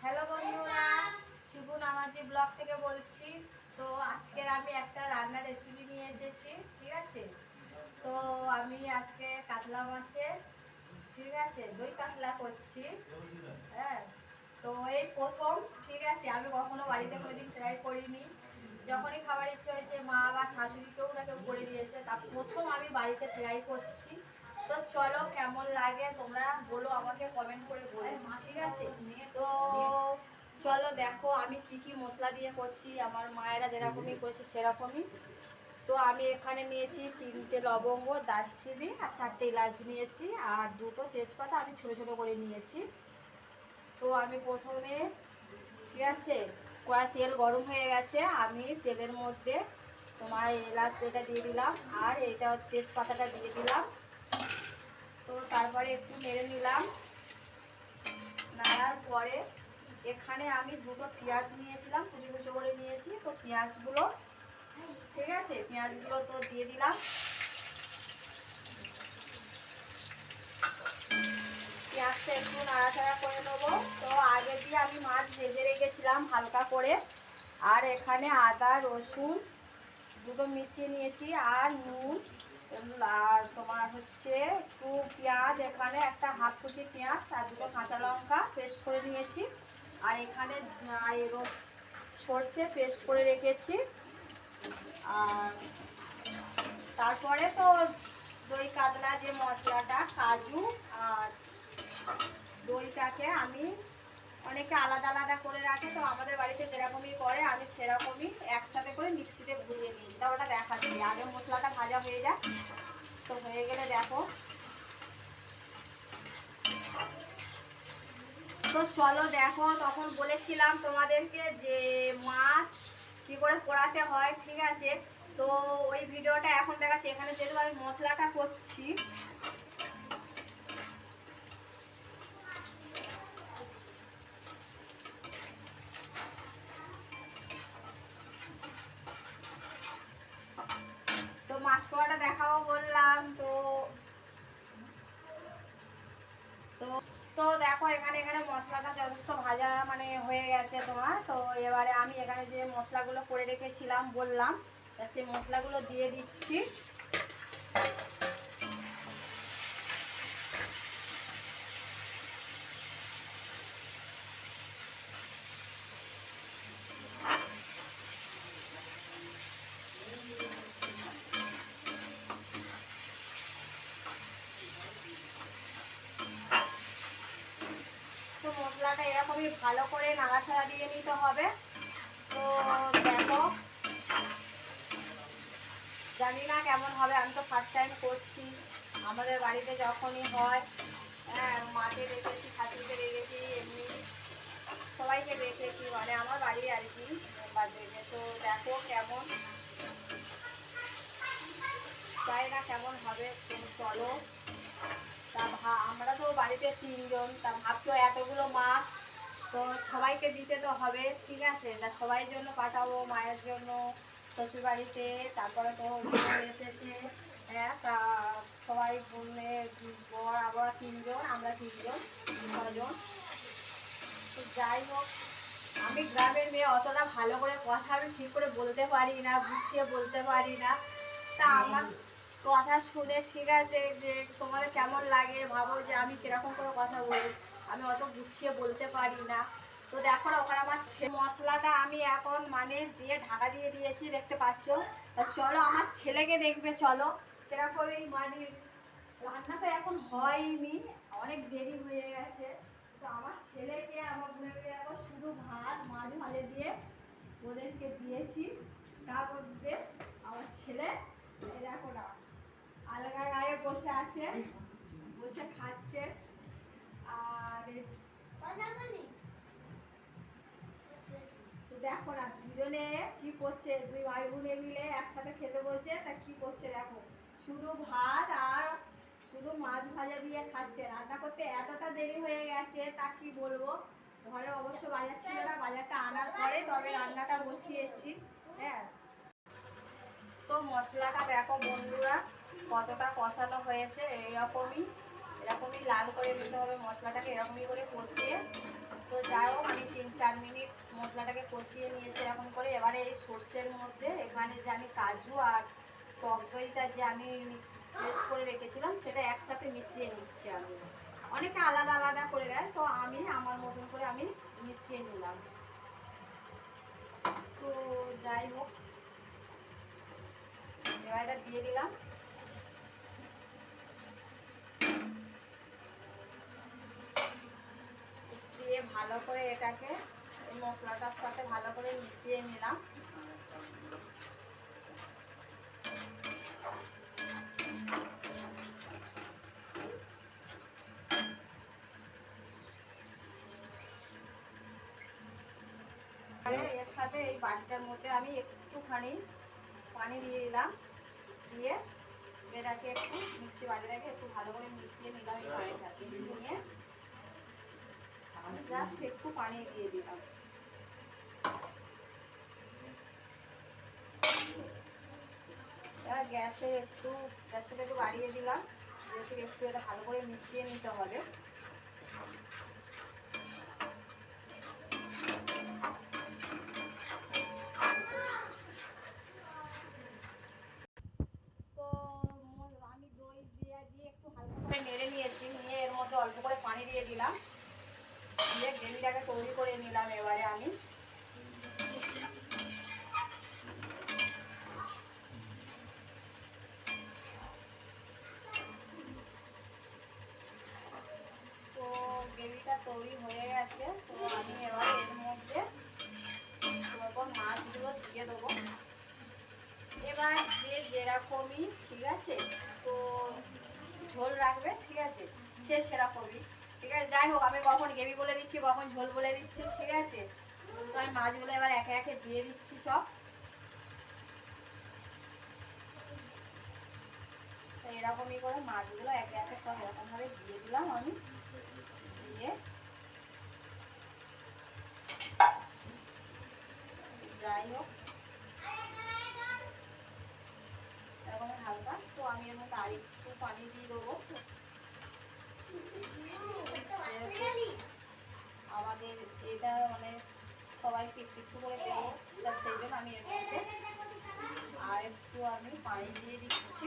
Hello বন্ধুরা, চিকু নামাজি blog থেকে বলছি। তো আজকের আমি একটা রান্নার রেসিপি নিয়ে এসেছি, ঠিক আছে। তো আমি আজকে কাতলা মাছের, ঠিক আছে, দই কাতলা করছি। হ্যাঁ, তো এই প্রথম, ঠিক আছে, আমি কখনো বাড়িতে কোনোদিন ট্রাই করিনি। যখনই খাবার ইচ্ছে হয়েছে মা বা শাশুড়ি কেউ না কেউ করে দিয়েছে, তা প্রথম আমি বাড়িতে ট্রাই করছি। তো চলো কেমন লাগে তোমরা বলো, আমাকে কমেন্ট করে বলো, ঠিক আছে। তো চলো দেখো আমি কি কি মশলা দিয়ে করছি, আমার মায়েরা যেরকমই করেছে সেরকমই। তো আমি এখানে নিয়েছি 3টে লবঙ্গ, দারচিনি আর 4টে এলাচ নিয়েছি, আর 2টো তেজপাতা আমি ছোট ছোট করে নিয়েছি। তো আমি প্রথমে, ঠিক আছে, কড়া তেল গরম হয়ে গেছে, আমি তেলের মধ্যে তোমার এলাচ এটা দিয়ে দিলাম আর এটা তেজপাতাটা দিয়ে দিলাম। তো তারপরে একটু নেড়ে নিলাম। নাড়ার পরে এখানে আমি 2টো পেঁয়াজ নিয়েছিলাম, কুচি কুচি করে নিয়েছি। তো পেঁয়াজগুলো, ঠিক আছে, পেঁয়াজগুলো তো দিয়ে দিলাম। পেঁয়াজটা একটু নাড়াচাড়া করে নেবো। তো আগে দিয়ে আমি মাছ ভেজে রেখেছিলাম হালকা করে, আর এখানে আদা রসুন দুটো মিশিয়ে নিয়েছি, আর নুন, আর তোমার হচ্ছে একটু পেঁয়াজ, এখানে একটা হাফ কুচি পেঁয়াজ আর 2টো কাঁচা লঙ্কা পেস্ট করে নিয়েছি, আর এখানে সর্ষে পেস্ট করে রেখেছি। আর তারপরে তো দই কাতলা যে মশলাটা, কাজু আর দইটাকে আমি, অনেকে আলাদা আলাদা করে রাখে, তো আমাদের বাড়িতে যেরকমই করে আমি সেরকমই একসাথে করে মিক্সিতে ঘুরিয়ে নিই। তা ওটা দেখাচ্ছি, আগে মশলাটা ভাজা হয়ে যায়। তো হয়ে গেলে দেখো। তো চলো দেখো, তখন বলেছিলাম তোমাদেরকে যে মাছ কি করে পোড়াতে হয়, ঠিক আছে। তো ওই ভিডিওটা এখন দেখাচ্ছি। এখানে যেহেতু আমি মশলাটা করছি, তো মাছ পোড়াটা দেখাবো বললাম। তো তো তো দেখো এখানে এখানে মশলাটা যথেষ্ট ভাজা মানে হয়ে গেছে তোমার। তো এবারে আমি এখানে যে মশলাগুলো করে রেখেছিলাম বললাম, সেই মশলাগুলো দিয়ে দিচ্ছি। তো মশলাটা এরকমই ভালো করে নাড়াচাড়া দিয়ে নিতে হবে। তো দেখো, জানি না কেমন হবে, আমি তো ফার্স্ট টাইম করছি। আমাদের বাড়িতে যখনই হয়, হ্যাঁ, মাকে রেখেছি, খাসিকে রেখেছি, এমনি সবাইকে রেখেছি, মানে আমার বাড়ি আর কি মেম্বারদেরকে। তো দেখো কেমন, চাই না কেমন হবে। তো চলো, তা আমরা তো বাড়িতে 3জন, তা ভাবছো এতগুলো মাছ তো সবাইকে দিতে তো হবে, ঠিক আছে। তা সবাই জন্য পাঠাবো, মায়ের জন্য শ্বশুর বাড়িতে, তারপরে তো এসেছে। হ্যাঁ, তা সবাই বললে বর আবার 3জন, আমরা 3জন, 6জন। তো যাই হোক, আমি গ্রামের মেয়ে, অতটা ভালো করে কথা আমি ঠিক করে বলতে পারি না, গুছিয়ে বলতে পারি না। তা আমার কথা শুনে, ঠিক আছে, যে তোমাদের কেমন লাগে ভাবো যে আমি কিরকম করে কথা বলি, আমি অত গুছিয়ে বলতে পারি না। তো দেখো না, ওখানে আমার মশলাটা আমি এখন মানে দিয়ে ঢাকা দিয়ে দিয়েছি, দেখতে পাচ্ছ। তা চলো আমার ছেলেকে দেখবে, চলো কিরকম এই মানে, রান্না তো এখন হয়নি, অনেক দেরি হয়ে গেছে। তো আমার ছেলেকে, আমার বোনেরকে দেখো, শুধু ভাত মাছ ভাজে দিয়ে ওদেরকে দিয়েছি। তার মধ্যে আমার ছেলে, এই দেখো না, আলগা গায়ে বসে আছে, বসে খাচ্ছে। আর তো দেখো না, দুজনে কি করছে, 2 ভাই বোনে মিলে একসাথে খেতে বসে, তা কি করছে দেখো, শুধু ভাত আর শুধু মাছ ভাজা দিয়ে খাচ্ছে। রান্না করতে এতটা দেরি হয়ে গেছে, তা কি বলবো। ঘরে অবশ্য বাজার ছিল না, বাজারটা আনার পরে তবে রান্নাটা বসিয়েছি। হ্যাঁ, তো মশলাটা দেখো বন্ধুরা কতটা কষানো হয়েছে। এরকমই লাল করে নিতে হবে মশলাটাকে, এরকমই করে কষিয়ে। তো যাই হোক, আমি মিনিট মশলাটাকে কষিয়ে নিয়েছি এরকম করে। এবারে এই সর্ষের মধ্যে এখানে যে আমি কাজু আর টক দইটা যে আমি পেস্ট করে রেখেছিলাম সেটা একসাথে মিশিয়ে নিচ্ছি আমি। অনেকে আলাদা আলাদা করে দেয়, তো আমি আমার মতন করে আমি মিশিয়ে নিলাম। তো যাই হোক, এবার এটা দিয়ে দিলাম। দিয়ে ভালো করে এটাকে মশলাটার সাথে ভালো করে মিশিয়ে নিলাম। এর সাথে এই বাটিটার মধ্যে আমি একটুখানি পানি দিয়ে দিলাম, দিয়ে এটাকে একটু মিক্সি বাটিটাকে একটু ভালো করে মিশিয়ে নিলাম। এই পানিটাকে নিয়ে আমি জাস্ট একটু পানি দিয়ে দিলাম। এবার গ্যাসটাকে একটু বাড়িয়ে দিলাম, যেহেতু একটু এটা ভালো করে মিশিয়ে নিতে হবে। তো আমি দই দিয়ে একটু হালকা করে নেড়ে নিয়েছি, নিয়ে এর মধ্যে অল্প করে পানি দিয়ে দিলাম, দিয়ে গ্রেভিটাকে তৈরি করে নিলাম। এবারে আমি তো গ্রেভিটা তৈরি হয়ে গেছে। তো আমি এবার এর মধ্যে মাছগুলো দিয়ে দেবো। এবার যে যেরকমই, ঠিক আছে, তো ঝোল রাখবে, ঠিক আছে, সে সেরকমই, ঠিক আছে। যাই হোক, আমি কখন গ্রেভি বলে দিচ্ছি, কখন ঝোল বলে দিচ্ছি, ঠিক আছে। তো আমি মাছগুলো এবার একে একে দিয়ে দিচ্ছি সব। তো এরকমই করে মাছগুলো একে একে সব এরকমভাবে দিয়ে দিলাম আমি। দিয়ে যাই হোক, এরকম হালকা, তো আমি এর মধ্যে আর একটু পানি দিয়ে দেবো। আমাদের এটা মানে সবাইকে একটু একটু করে দেবো, সেই জন্য আমি এর মধ্যে আর একটু আমি পানি দিয়ে দিচ্ছি।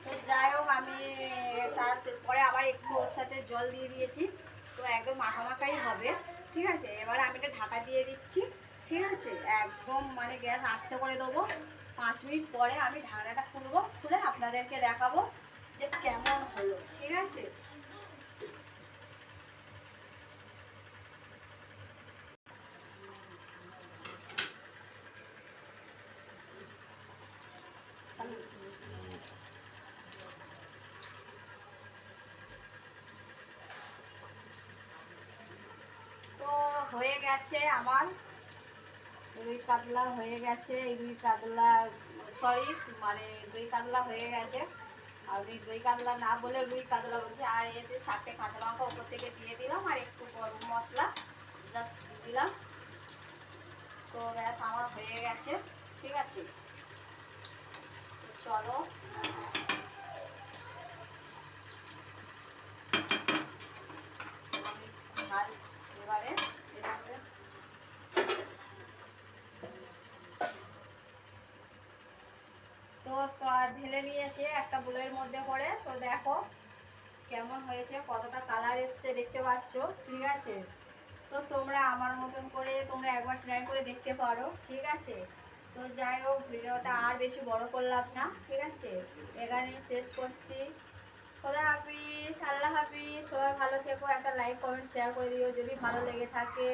তো যাই হোক, আমি তারপরে আবার একটু ওর সাথে জল দিয়ে দিয়েছি, তো একদম মাখামাখাই হবে, ঠিক আছে। এবার আমি এটা ঢাকা দিয়ে দিচ্ছি, ঠিক আছে। একদম মানে গ্যাস আস্তে করে দেবো। 5 মিনিট পরে আমি ঢাকনাটা খুলবো, খুলে আপনাদেরকে দেখাবো যে কেমন হলো, ঠিক আছে। তো হয়ে গেছে আমার রুই কাতলা, হয়ে গেছে এই রুই কাতলা, সরি মানে দই কাতলা হয়ে গেছে। আমি দই কাতলা না বলে রুই কাতলা বলছি। আর এতে 4টে কাঁচা লঙ্কা উপর থেকে দিয়ে দিলাম, আর একটু গরম মশলা জাস্ট দিলাম। তো ব্যাস আমার হয়ে গেছে, ঠিক আছে। তো চলো আমি ঢাল এবারে এটাকে। তো ঢেলে নিয়েছি একটা বুলের মধ্যে করে। তো দেখো কেমন হয়েছে, কতটা কালার এসছে দেখতে পাচ্ছ, ঠিক আছে। তো তোমরা আমার মতন করে তোমরা একবার ট্রাই করে দেখতে পারো, ঠিক আছে। তো যাই হোক, ভিডিওটা আর বেশি বড় করলাম না, ঠিক আছে, এখানেই শেষ করছি। খোদা হাফিজ, আল্লাহ হাফিজ, সবাই ভালো থেকো। একটা লাইক কমেন্ট শেয়ার করে দিও যদি ভালো লেগে থাকে।